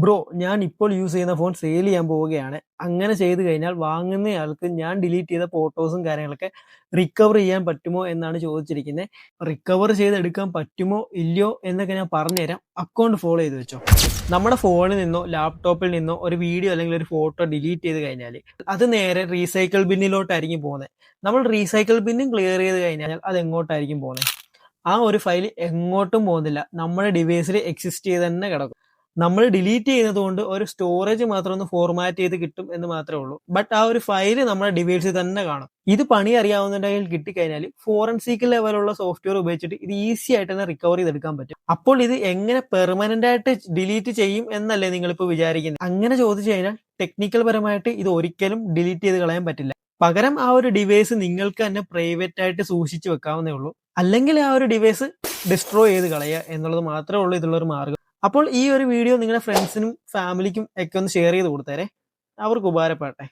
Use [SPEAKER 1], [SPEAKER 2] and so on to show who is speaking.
[SPEAKER 1] Bro ഞാൻ ഇപ്പോൾ use ചെയ്യുന്ന ഫോൺ സെയിൽ ചെയ്യാൻ പോവുകയാണ്. അങ്ങനെ ചെയ്തു കഴിഞ്ഞാൽ വാങ്ങുന്നയാൾക്ക് ഞാൻ ഡിലീറ്റ് ചെയ്ത ഫോട്ടോസും കാര്യങ്ങളൊക്കെ റിക്കവർ ചെയ്യാൻ പറ്റുമോ എന്നാണ് ചോദിച്ചിരിക്കുന്നത്. റിക്കവർ ചെയ്തെടുക്കാൻ പറ്റുമോ ഇല്ലയോ എന്നൊക്കെ ഞാൻ പറഞ്ഞുതരാം. അക്കൗണ്ട് ഫോളോ ചെയ്ത് വെച്ചോ. നമ്മുടെ ഫോണിൽ നിന്നോ ലാപ്ടോപ്പിൽ നിന്നോ ഒരു വീഡിയോ അല്ലെങ്കിൽ ഒരു ഫോട്ടോ ഡിലീറ്റ് ചെയ്ത് കഴിഞ്ഞാൽ അത് നേരെ റീസൈക്കിൾ ബിന്നിലോട്ടായിരിക്കും പോകുന്നത്. നമ്മൾ റീസൈക്കിൾ ബിന്നും ക്ലിയർ ചെയ്ത് കഴിഞ്ഞാൽ അത് എങ്ങോട്ടായിരിക്കും പോകുന്നത്? ആ ഒരു ഫയൽ എങ്ങോട്ടും പോകുന്നില്ല. നമ്മുടെ ഡിവൈസിൽ എക്സിസ്റ്റ് ചെയ്ത് തന്നെ കിടക്കും. നമ്മൾ ഡിലീറ്റ് ചെയ്യുന്നത് കൊണ്ട് ഒരു സ്റ്റോറേജ് മാത്രം ഒന്ന് ഫോർമാറ്റ് ചെയ്ത് കിട്ടും എന്ന് മാത്രമേ ഉള്ളൂ. ബട്ട് ആ ഒരു ഫയൽ നമ്മുടെ ഡിവൈസിൽ തന്നെ കാണും. ഇത് പണി അറിയാവുന്നതിൽ കിട്ടിക്കഴിഞ്ഞാൽ ഫോറൻസിക് ലെവലുള്ള സോഫ്റ്റ്വെയർ ഉപയോഗിച്ചിട്ട് ഇത് ഈസി ആയിട്ട് തന്നെ റിക്കവർ ചെയ്തെടുക്കാൻ പറ്റും. അപ്പോൾ ഇത് എങ്ങനെ പെർമനന്റ് ആയിട്ട് ഡിലീറ്റ് ചെയ്യും എന്നല്ലേ നിങ്ങളിപ്പോൾ വിചാരിക്കുന്നത്? അങ്ങനെ ചോദിച്ചു കഴിഞ്ഞാൽ ടെക്നിക്കൽ പരമായിട്ട് ഇത് ഒരിക്കലും ഡിലീറ്റ് ചെയ്ത് കളയാൻ പറ്റില്ല. പകരം ആ ഒരു ഡിവൈസ് നിങ്ങൾക്ക് തന്നെ പ്രൈവറ്റ് ആയിട്ട് സൂക്ഷിച്ചു വെക്കാവുന്നേ ഉള്ളൂ. അല്ലെങ്കിൽ ആ ഒരു ഡിവൈസ് ഡിസ്ട്രോയ് ചെയ്ത് കളയുക എന്നുള്ളത് മാത്രമേ ഉള്ളൂ ഇതിലുള്ളൊരു മാർഗ്ഗം. അപ്പോൾ ഈ ഒരു വീഡിയോ നിങ്ങളുടെ ഫ്രണ്ട്സിനും ഫാമിലിക്കും ഒക്കെ ഒന്ന് ഷെയർ ചെയ്ത് കൊടുത്തേരെ, അവർക്ക് ഉപകാരപ്പെടട്ടെ.